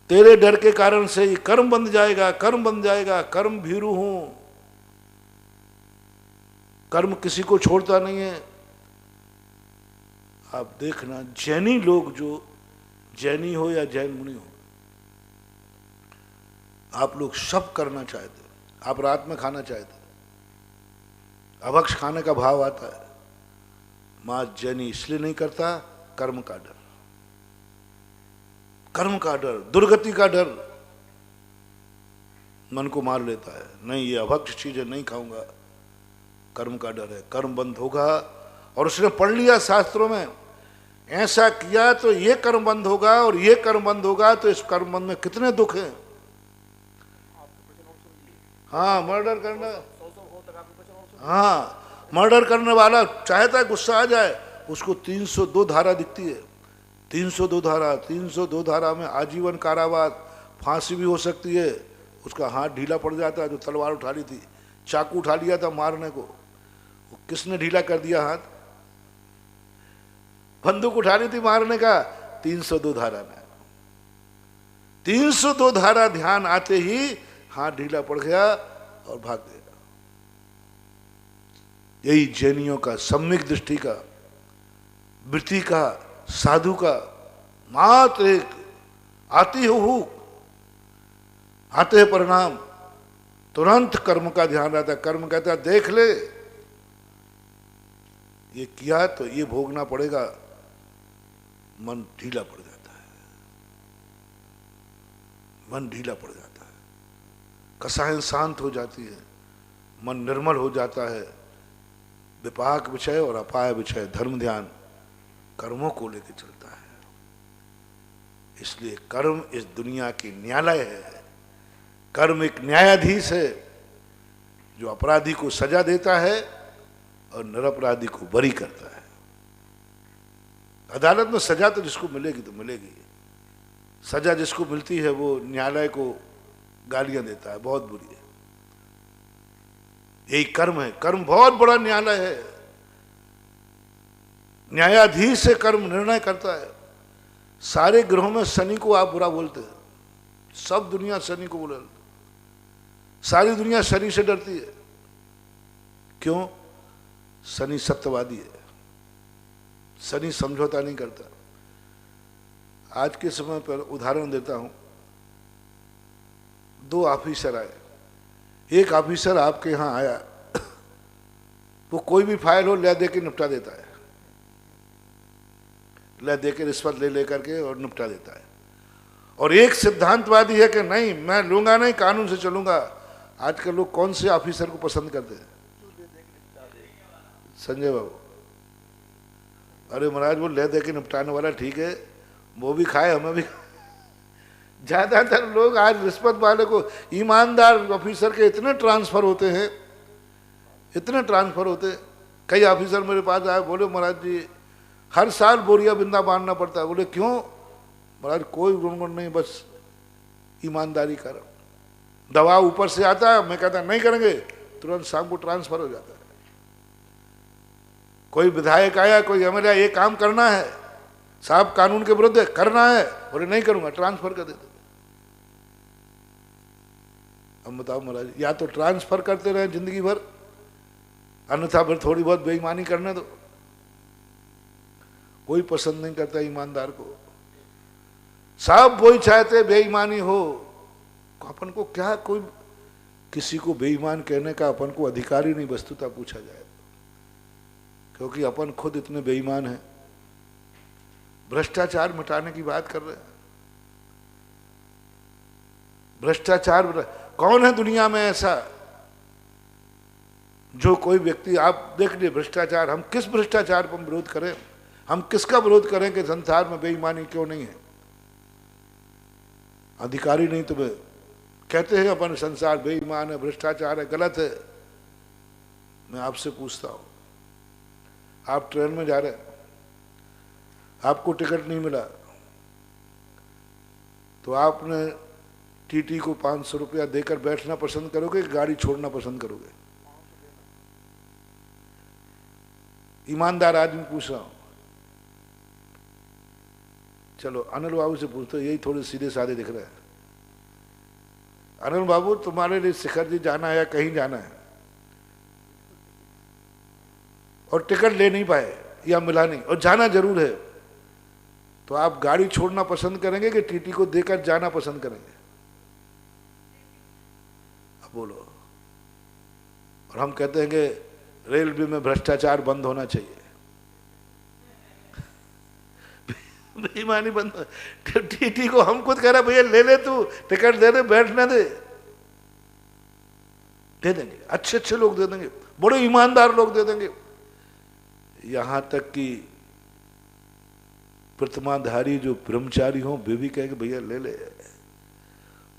A: तेरे डर के कारण से ही कर्म बन जाएगा, कर्म बन जाएगा। कर्म भीरू हूं, कर्म किसी को छोड़ता नहीं है। आप देखना, जैनी लोग, जो जैनी हो या जैन मुनि हो, आप लोग सब करना चाहते, आप रात में खाना चाहते, अभक्ष खाने का भाव आता है। मां जैनी इसलिए नहीं करता, कर्म का डर, कर्म का डर, दुर्गति का डर मन को मार लेता है। नहीं, ये अभक्ष चीजें नहीं खाऊंगा, कर्म का डर है, कर्म बंद होगा। और उसने पढ़ लिया शास्त्रों में, ऐसा किया तो ये कर्म बंद होगा और ये कर्म बंद होगा, तो इस कर्म बंद में कितने दुख हैं। हाँ, मर्डर करना, हाँ, मर्डर करने वाला चाहता है गुस्सा आ जाए, उसको 302 धारा दिखती है। 302 धारा, 302 धारा में आजीवन कारावास, फांसी भी हो सकती है। उसका हाथ ढीला पड़ जाता है, जो तलवार उठा ली थी, चाकू उठा लिया था मारने को, किसने ढीला कर दिया हाथ? बंदूक उठा ली थी मारने का, 302 धारा में। 302 धारा ध्यान आते ही हाथ ढीला पड़ गया और भाग गया। यही जैनियों का सम्यक दृष्टि का, वृत्ति का, साधु का मात्र एक आती हो, आते हैं परिणाम, तुरंत कर्म का ध्यान रहता है। कर्म कहता है देख ले, ये किया तो ये भोगना पड़ेगा, मन ढीला पड़ जाता है, मन ढीला पड़ जाता है, कसाएं शांत हो जाती है, मन निर्मल हो जाता है। विपाक विषय और अपाय विषय धर्म ध्यान कर्मों को लेकर चलता है। इसलिए कर्म इस दुनिया की न्यायालय है। कर्म एक न्यायाधीश है जो अपराधी को सजा देता है और निरपराधी को बरी करता है। अदालत में सजा तो जिसको मिलेगी तो मिलेगी, सजा जिसको मिलती है वो न्यायालय को गालियां देता है, बहुत बुरी है। यही कर्म है। कर्म बहुत बड़ा न्यायालय है, न्यायाधीश से कर्म निर्णय करता है। सारे ग्रहों में शनि को आप बुरा बोलते हैं, सब दुनिया शनि को बोलती, सारी दुनिया शनि से डरती है। क्यों? शनि सत्यवादी है, शनि समझौता नहीं करता। आज के समय पर उदाहरण देता हूं, दो ऑफिसर आए, एक ऑफिसर आपके यहां आया, वो कोई भी फाइल हो ले दे के निपटा देता है, ले दे के रिश्वत ले लेकर के और निपटा देता है। और एक सिद्धांतवादी है कि नहीं मैं लूंगा नहीं, कानून से चलूंगा। आजकल लोग कौन से ऑफिसर को पसंद करते हैं? संजय बाबू। अरे महाराज वो ले दे के निपटाने वाला ठीक है, वो भी खाए हमें भी। ज्यादातर लोग आज रिश्वत वाले को, ईमानदार ऑफिसर के इतने ट्रांसफर होते हैं, इतने ट्रांसफर होते हैं। कई ऑफिसर मेरे पास आए, बोले महाराज जी हर साल बोरिया बिंदा बांधना पड़ता है। बोले क्यों? महाराज कोई गुणगुण नहीं, बस ईमानदारी कर। दबाव ऊपर से आता है, मैं कहता नहीं करेंगे, तुरंत शाम को ट्रांसफर हो जाता है। कोई विधायक आया, कोई एमएलए, ये काम करना है साहब, कानून के विरुद्ध है, करना है, बोले नहीं करूंगा, ट्रांसफर कर देते। अब बताओ महाराज, या तो ट्रांसफर करते रहे जिंदगी भर, अन्यथा फिर थोड़ी बहुत बेईमानी करने दो। कोई पसंद नहीं करता ईमानदार को, सब वही चाहते बेईमानी हो। अपन को क्या, कोई किसी को बेईमान कहने का अपन को अधिकार ही नहीं वस्तुतः पूछा जाए, क्योंकि अपन खुद इतने बेईमान हैं। भ्रष्टाचार मिटाने की बात कर रहे हैं। भ्रष्टाचार कौन है दुनिया में ऐसा जो कोई व्यक्ति, आप देख लिए भ्रष्टाचार, हम किस भ्रष्टाचार पर विरोध करें, हम किसका विरोध करें कि संसार में बेईमानी क्यों नहीं है? अधिकारी नहीं तो कहते हैं अपन संसार बेईमान है, भ्रष्टाचार है, गलत है। मैं आपसे पूछता हूं, आप ट्रेन में जा रहे हैं, आपको टिकट नहीं मिला, तो आपने टीटी को 500 रुपया देकर बैठना पसंद करोगे कि गाड़ी छोड़ना पसंद करोगे? ईमानदार आदमी पूछ रहा हूं। चलो अनिल बाबू से पूछते, यही थोड़े सीधे साधे दिख रहे हैं। अनिल बाबू तुम्हारे लिए शिखर जी जाना है या कहीं जाना है, और टिकट ले नहीं पाए या मिला नहीं, और जाना जरूर है, तो आप गाड़ी छोड़ना पसंद करेंगे कि टीटी को देकर जाना पसंद करेंगे? अब बोलो। और हम कहते हैं कि रेलवे में भ्रष्टाचार बंद होना चाहिए, बेईमानी बंद। टीटी को हम खुद कह रहे भैया ले ले, तू टिकट दे दे, बैठने दे देंगे, अच्छे अच्छे लोग दे देंगे, बड़े ईमानदार लोग दे देंगे। यहां तक कि प्रतिमाधारी जो ब्रह्मचारी हो वे भी कहेंगे भैया ले ले।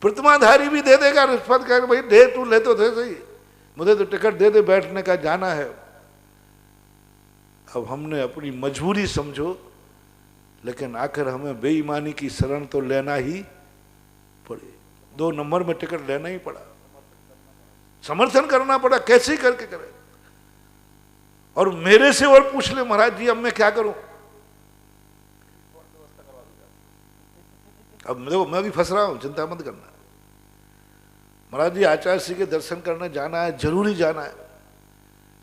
A: प्रतिमाधारी भी दे देगा रिश्वत, कहेगा भाई दे, तू ले तो थे सही, मुझे तो टिकट दे दे, बैठने का जाना है। अब हमने अपनी मजबूरी समझो, लेकिन आखिर हमें बेईमानी की शरण तो लेना ही पड़े। 2 नंबर में टिकट लेना ही पड़ा, समर्थन करना पड़ा, कैसे करके करें। और मेरे से और पूछ ले महाराज जी अब मैं क्या करूं? अब देखो मैं भी फंस रहा हूं, चिंता मत करना। महाराज जी आचार्य श्री के दर्शन करने जाना है, जरूरी जाना है,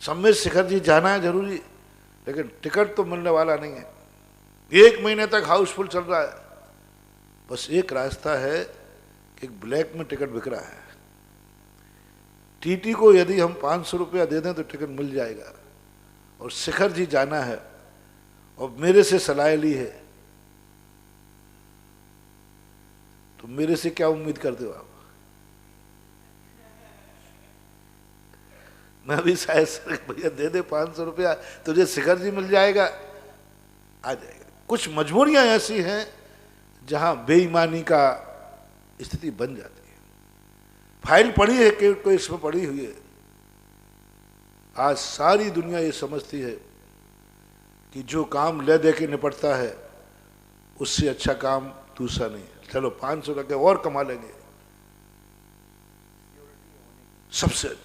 A: सम्मेद शिखर जी जाना है जरूरी, लेकिन टिकट तो मिलने वाला नहीं है। 1 महीने तक हाउसफुल चल रहा है। बस एक रास्ता है कि ब्लैक में टिकट बिक रहा है। टीटी को यदि हम 500 रुपया दे दें तो टिकट मिल जाएगा, और शिखर जी जाना है और मेरे से सलाह ली है, तो मेरे से क्या उम्मीद करते हो आप? मैं भी शायद भैया दे दे 500 रुपया, तुझे शिखर जी मिल जाएगा, आ जाएगा। कुछ मजबूरियां ऐसी हैं जहां बेईमानी का स्थिति बन जाती है। फाइल पड़ी है कि कोई इसमें पड़ी हुई है। आज सारी दुनिया ये समझती है कि जो काम ले दे के निपटता है उससे अच्छा काम दूसरा नहीं। चलो 500 रुपये और कमा लेंगे सबसे।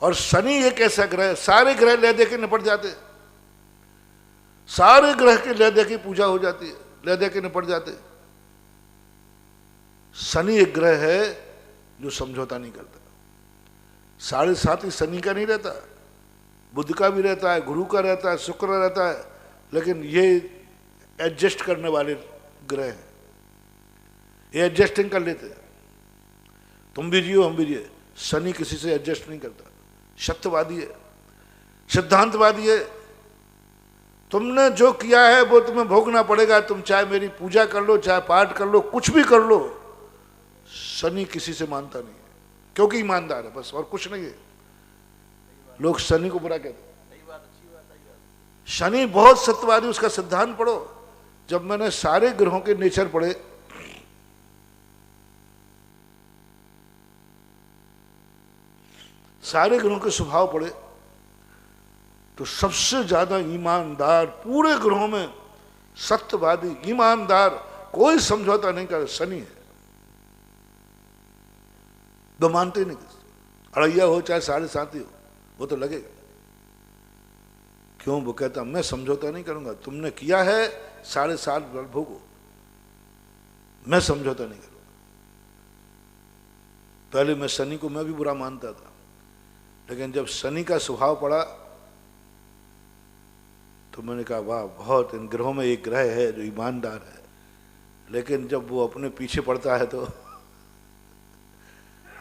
A: और शनि एक ऐसा ग्रह, सारे ग्रह ले दे के निपट जाते, सारे ग्रह के ले दे के पूजा हो जाती है, ले दे के निपट जाते। शनि एक ग्रह है जो समझौता नहीं करता। 7.5 शनि का नहीं रहता, बुध का भी रहता है, गुरु का रहता है, शुक्र रहता है, लेकिन ये एडजस्ट करने वाले ग्रह हैं, ये एडजस्टिंग कर लेते हैं। तुम भी जियो हम भी जिए। शनि किसी से एडजस्ट नहीं करता, सत्यवादी है, सिद्धांतवादी है। तुमने जो किया है वो तुम्हें भोगना पड़ेगा, तुम चाहे मेरी पूजा कर लो, चाहे पाठ कर लो, कुछ भी कर लो। शनि किसी से मानता नहीं है क्योंकि ईमानदार है, बस और कुछ नहीं है। लोग शनि को बुरा कहते हैं। शनि बहुत सत्यवादी, उसका सिद्धांत पढ़ो। जब मैंने सारे ग्रहों के नेचर पढ़े, सारे ग्रहों के स्वभाव पढ़े, तो सबसे ज्यादा ईमानदार पूरे ग्रहों में, सत्यवादी, ईमानदार, कोई समझौता नहीं कर, शनि है। तो मानते नहीं, अड़ैया हो चाहे 7.5 हो, वो तो लगेगा। क्यों? वो कहता मैं समझौता नहीं करूंगा, तुमने किया है 7.5 भोगो, मैं समझौता नहीं करूंगा। पहले मैं शनि को मैं भी बुरा मानता था, लेकिन जब शनि का स्वभाव पड़ा तो मैंने कहा वाह, बहुत, इन ग्रहों में एक ग्रह है जो ईमानदार है। लेकिन जब वो अपने पीछे पड़ता है तो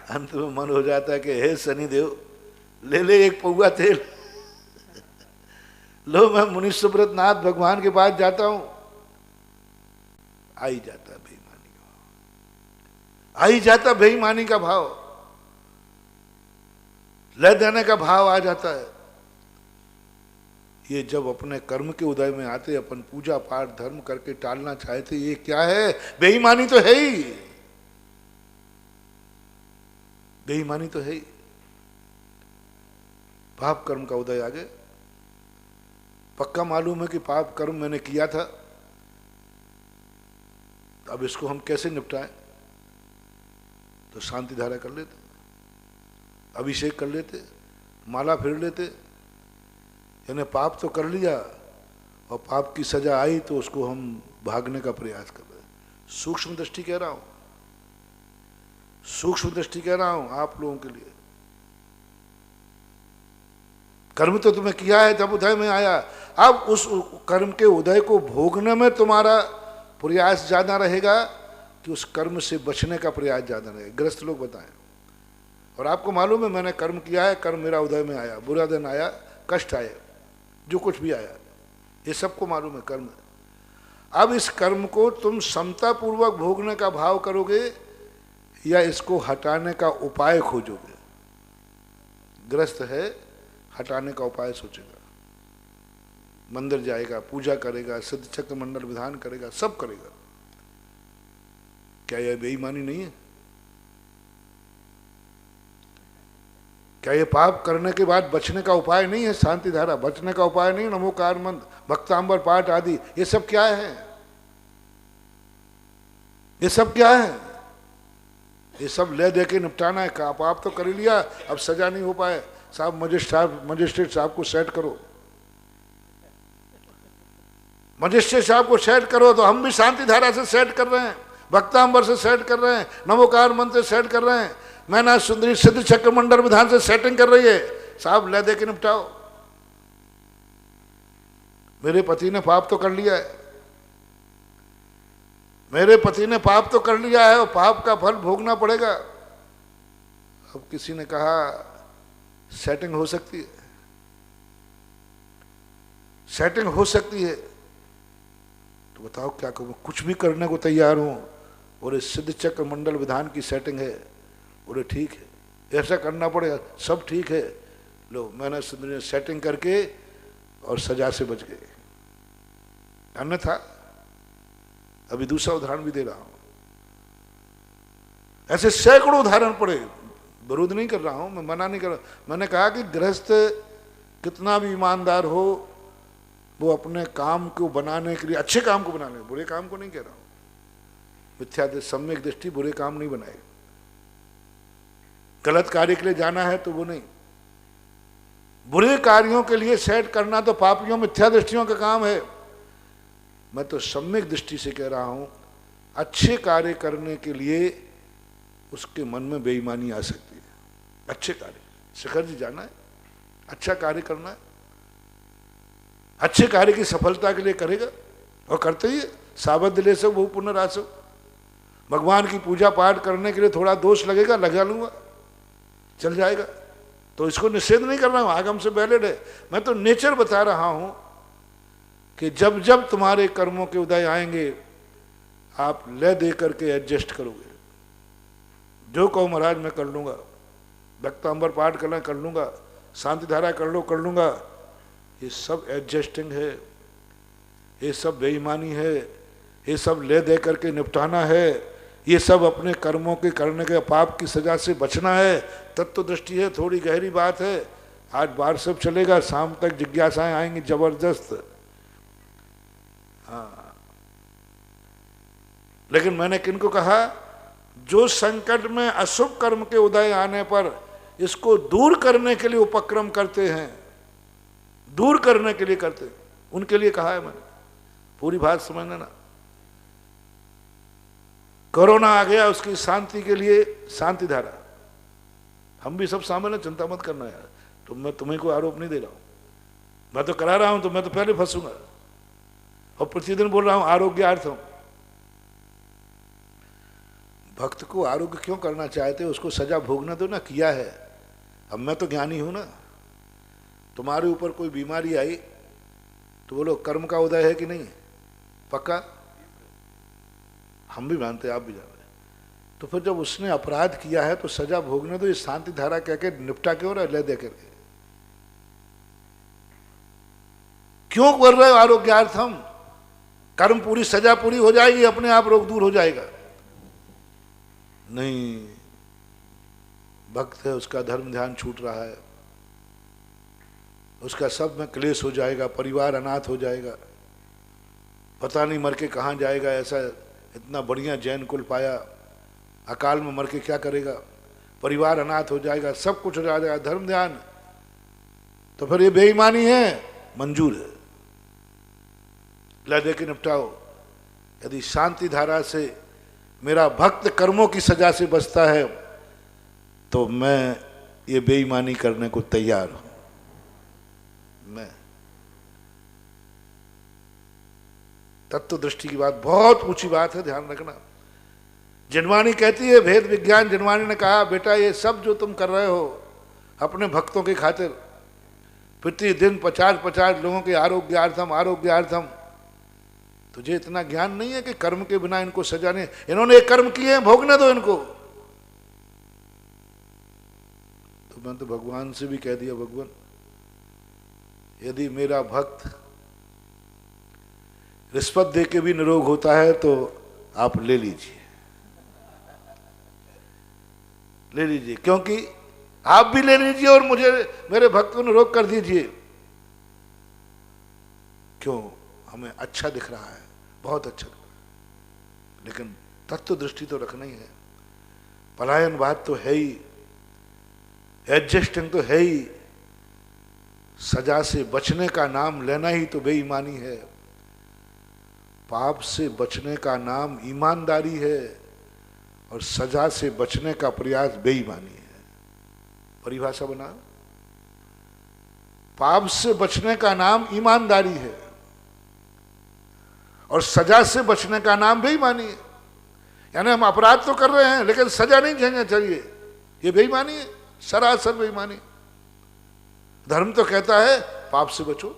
A: अंत में मन हो जाता है कि हे शनि देव, ले ले एक पौआ तेल, लो मैं मुनि सुब्रत नाथ भगवान के पास जाता हूं। आ ही जाता बेईमानी का भाव, आ ही जाता बेईमानी का भाव, ले देने का भाव आ जाता है। ये जब अपने कर्म के उदय में आते, अपन पूजा पाठ धर्म करके टालना चाहते, ये क्या है? बेईमानी तो है ही, बेईमानी तो है ही। पाप कर्म का उदय आ गए। पक्का मालूम है कि पाप कर्म मैंने किया था, अब इसको हम कैसे निपटाएं? तो शांति धारा कर लेते, अभिषेक कर लेते, माला फेर लेते। यानी पाप तो कर लिया और पाप की सजा आई तो उसको हम भागने का प्रयास कर रहे हैं। सूक्ष्म दृष्टि कह रहा हूं, सूक्ष्म दृष्टि कह रहा हूं आप लोगों के लिए। कर्म तो तुम्हें किया है, तब उदय में आया। अब उस कर्म के उदय को भोगने में तुम्हारा प्रयास ज्यादा रहेगा कि उस कर्म से बचने का प्रयास ज्यादा रहेगा? ग्रस्त लोग बताएं। और आपको मालूम है मैंने कर्म किया है, कर्म मेरा उदय में आया, बुरा दिन आया, कष्ट आए, जो कुछ भी आया, ये सबको मालूम है कर्म। अब इस कर्म को तुम समता पूर्वक भोगने का भाव करोगे या इसको हटाने का उपाय खोजोगे? ग्रस्त है, हटाने का उपाय सोचेगा, मंदिर जाएगा, पूजा करेगा, सिद्ध चक्र मंडल विधान करेगा, सब करेगा। क्या यह बेईमानी नहीं है? क्या ये पाप करने के बाद बचने का उपाय नहीं है? शांति धारा बचने का उपाय नहीं? नमोकार मंत्र, भक्तांबर पाठ आदि, ये सब क्या है? ये सब क्या है? ये सब ले दे के निपटाना है। का पाप तो कर ही लिया, अब सजा नहीं हो पाए, साहब मजिस्ट्रेट साहब को सेट करो, मजिस्ट्रेट साहब को सेट करो। तो हम भी शांति धारा से सेट कर रहे हैं, भक्तांबर से सेट कर रहे हैं, नमोकार मंत्र से सेट कर रहे हैं, मैना सुंदरी सिद्ध चक्र मंडल विधान से सेटिंग कर रही है। साहब ले दे के निपटाओ। मेरे पति ने पाप तो कर लिया है, मेरे पति ने पाप तो कर लिया है और पाप का फल भोगना पड़ेगा। अब किसी ने कहा सेटिंग हो सकती है, सेटिंग हो सकती है तो बताओ क्या करूं, कुछ भी करने को तैयार हूं। बोले सिद्ध चक्र मंडल विधान की सेटिंग है। बोले ठीक है, ऐसा करना पड़ेगा, सब ठीक है। लो मैंने सिद्ध सेटिंग करके और सजा से बच गए। अन्यथा अभी दूसरा उदाहरण भी दे रहा हूं, ऐसे सैकड़ों उदाहरण पड़े। विरोध नहीं कर रहा हूं मैं, मना नहीं कर रहा। मैंने कहा कि गृहस्थ कितना भी ईमानदार हो, वो अपने काम को बनाने के लिए, अच्छे काम को बनाने, बुरे काम को नहीं कह रहा हूं, मिथ्या सम्यक दृष्टि बुरे काम नहीं बनाए। गलत कार्य के लिए जाना है तो वो नहीं, बुरे कार्यों के लिए सेट करना तो पापियों मिथ्या दृष्टियों का काम है। मैं तो सम्यक दृष्टि से कह रहा हूं, अच्छे कार्य करने के लिए उसके मन में बेईमानी आ सकती है। अच्छे कार्य, शिखर जी जाना है, अच्छा कार्य करना है, अच्छे कार्य की सफलता के लिए करेगा और करते ही सावध ले सब वो पुनरासो। भगवान की पूजा पाठ करने के लिए थोड़ा दोष लगेगा, लगा लूंगा, चल जाएगा। तो इसको निषेध नहीं कर रहा हूं, आगम से वैलिड है। मैं तो नेचर बता रहा हूं कि जब जब तुम्हारे कर्मों के उदय आएंगे, आप ले दे करके एडजस्ट करोगे। जो कहो महाराज मैं कर लूंगा, भक्तांबर पाठ करना कर लूंगा, शांति धारा कर लो कर लूंगा, ये सब एडजस्टिंग है, ये सब बेईमानी है, ये सब ले दे करके निपटाना है, ये सब अपने कर्मों के करने के पाप की सजा से बचना है। तत्व दृष्टि है, थोड़ी गहरी बात है। आज बार सब चलेगा, शाम तक जिज्ञासाएं आएंगी जबरदस्त। हाँ, लेकिन मैंने किनको कहा, जो संकट में अशुभ कर्म के उदय आने पर इसको दूर करने के लिए उपक्रम करते हैं, दूर करने के लिए करते हैं, उनके लिए कहा है मैंने। पूरी बात समझना ना। कोरोना आ गया, उसकी शांति के लिए शांति धारा, हम भी सब शामिल हैं, चिंता मत करना यार। तो मैं तुम्हें को आरोप नहीं दे रहा हूं, मैं तो करा रहा हूं, तो मैं तो पहले फंसूंगा। और प्रतिदिन बोल रहा हूं आरोग्यार्थम। भक्त को आरोग्य क्यों करना चाहते, उसको सजा भोगना दो ना, किया है। अब मैं तो ज्ञानी हूं ना। तुम्हारे ऊपर कोई बीमारी आई तो बोलो कर्म का उदय है कि नहीं, पक्का हम भी मानते, आप भी जानते। तो फिर जब उसने अपराध किया है तो सजा भोगने दो। ये शांति धारा कह के निपटा क्यों रहा है, ले दे करके क्यों कर रहे हो आरोग्यार्थम? कर्म पूरी, सजा पूरी हो जाएगी, अपने आप रोग दूर हो जाएगा। नहीं, भक्त है, उसका धर्म ध्यान छूट रहा है, उसका सब में क्लेश हो जाएगा, परिवार अनाथ हो जाएगा, पता नहीं मर के कहाँ जाएगा। ऐसा इतना बढ़िया जैन कुल पाया, अकाल में मर के क्या करेगा, परिवार अनाथ हो जाएगा, सब कुछ हो जाएगा, धर्म ध्यान। तो फिर ये बेईमानी है, मंजूर है, ला दे के निपटाओ। यदि शांति धारा से मेरा भक्त कर्मों की सजा से बचता है तो मैं ये बेईमानी करने को तैयार हूं। मैं तत्व दृष्टि की बात बहुत ऊंची बात है, ध्यान रखना। जिनवाणी कहती है, भेद विज्ञान जिनवाणी ने कहा, बेटा ये सब जो तुम कर रहे हो अपने भक्तों की खातिर, प्रतिदिन 50-50 लोगों के आरोग्यार्थम आरोग्यार्थम, तुझे इतना ज्ञान नहीं है कि कर्म के बिना इनको सजा नहीं। इन्होंने एक कर्म किए हैं, भोगने दो इनको। तो मैं तो भगवान से भी कह दिया, भगवान यदि मेरा भक्त रिश्वत दे के भी निरोग होता है तो आप ले लीजिए, ले लीजिए, क्योंकि आप भी ले लीजिए और मुझे, मेरे भक्त को निरोग कर दीजिए। क्यों? हमें अच्छा दिख रहा है, बहुत अच्छा दिख रहा है, लेकिन तत्व दृष्टि तो रखना ही है। पलायनवाद तो है ही, एडजस्टिंग तो है ही, सजा से बचने का नाम लेना ही तो बेईमानी है। पाप से बचने का नाम ईमानदारी है और सजा से बचने का प्रयास बेईमानी है। परिभाषा बना, पाप से बचने का नाम ईमानदारी है और सजा से बचने का नाम बेईमानी है। यानी हम अपराध तो कर रहे हैं लेकिन सजा नहीं झेलना चाहिए, ये बेईमानी है, सरासर बेईमानी। धर्म तो कहता है पाप से बचो,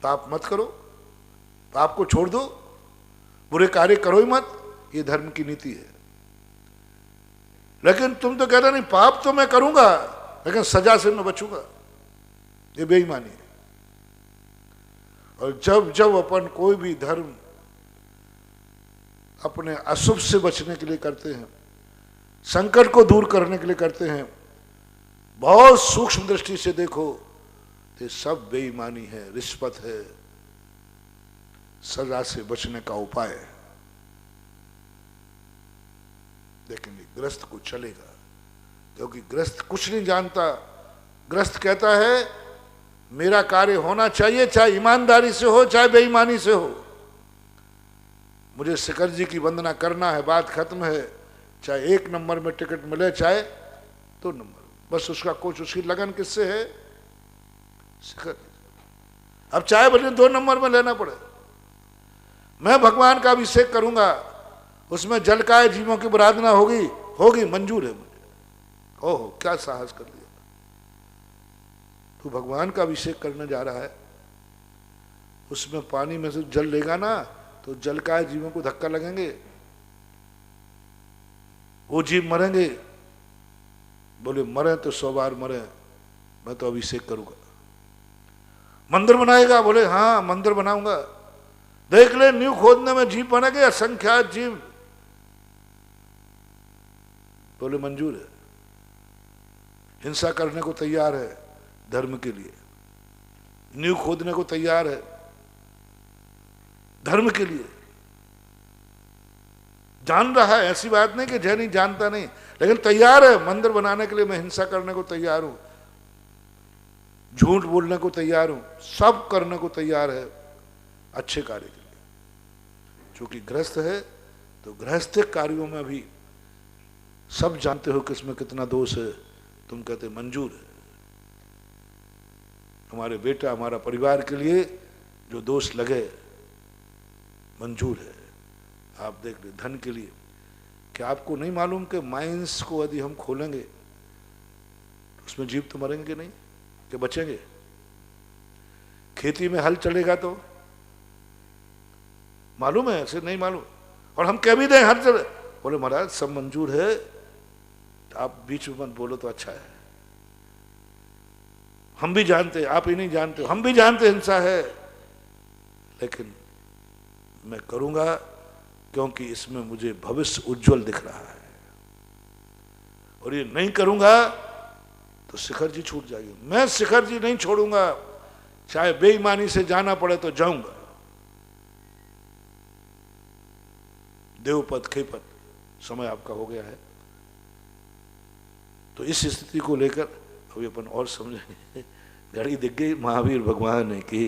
A: पाप मत करो, पाप को छोड़ दो, बुरे कार्य करो ही मत, ये धर्म की नीति है। लेकिन तुम तो कहते नहीं पाप तो मैं करूंगा लेकिन सजा से मैं बचूंगा, ये बेईमानी है। और जब जब अपन कोई भी धर्म अपने अशुभ से बचने के लिए करते हैं, संकट को दूर करने के लिए करते हैं, बहुत सूक्ष्म दृष्टि से देखो तो ये सब बेईमानी है, रिश्वत है, सजा से बचने का उपाय है। लेकिन ये ग्रस्त को चलेगा, क्योंकि ग्रस्त कुछ नहीं जानता। ग्रस्त कहता है मेरा कार्य होना चाहिए, चाहे ईमानदारी से हो चाहे बेईमानी से हो, मुझे शिखर जी की वंदना करना है, बात खत्म है। चाहे 1 नंबर में टिकट मिले चाहे 2 नंबर, बस उसका कुछ, उसकी लगन किससे है? शिखर जी। अब चाहे भले 2 नंबर में लेना पड़े, मैं भगवान का अभिषेक करूंगा, उसमें जल का जीवों की आराधना होगी, होगी, मंजूर है मुझे। ओहो क्या साहस कर लिया, तू भगवान का अभिषेक करने जा रहा है, उसमें पानी में से जल लेगा ना तो जल का जीवों को धक्का लगेंगे, वो जीव मरेंगे। बोले मरे तो 100 बार मरे, मैं तो अभिषेक करूंगा। मंदिर बनाएगा? बोले हाँ मंदिर बनाऊंगा। देख ले नींव खोदने में जीव बनेंगे, असंख्यात जीव। बोले मंजूर है। हिंसा करने को तैयार है धर्म के लिए, नींव खोदने को तैयार है धर्म के लिए। जान रहा है, ऐसी बात नहीं कि जय नहीं जानता नहीं, लेकिन तैयार है मंदिर बनाने के लिए। मैं हिंसा करने को तैयार हूं, झूठ बोलने को तैयार हूं, सब करने को तैयार है अच्छे कार्य के लिए। क्योंकि गृहस्थ है तो गृहस्थिक कार्यों में भी सब जानते हो किसमें कितना दोष है, तुम कहते मंजूर है। हमारे बेटा हमारा परिवार के लिए जो दोष लगे मंजूर है। आप देख ले धन के लिए, क्या आपको नहीं मालूम कि माइंस को यदि हम खोलेंगे तो उसमें जीव तो मरेंगे नहीं कि बचेंगे? खेती में हल चलेगा तो मालूम है, ऐसे नहीं मालूम। और हम कह भी दें हर चले, बोले महाराज सब मंजूर है, तो आप बीच में मत बोलो तो अच्छा है। हम भी जानते, आप ही नहीं जानते, हम भी जानते हिंसा है, लेकिन मैं करूंगा क्योंकि इसमें मुझे भविष्य उज्जवल दिख रहा है। और ये नहीं करूंगा तो शिखर जी छूट जाएगी। मैं शिखर जी नहीं छोड़ूंगा, चाहे बेईमानी से जाना पड़े तो जाऊंगा। देवपद खेपद समय आपका हो गया है, तो इस स्थिति को लेकर अभी अपन और समझेंगे। घड़ी दिख गई, महावीर भगवान की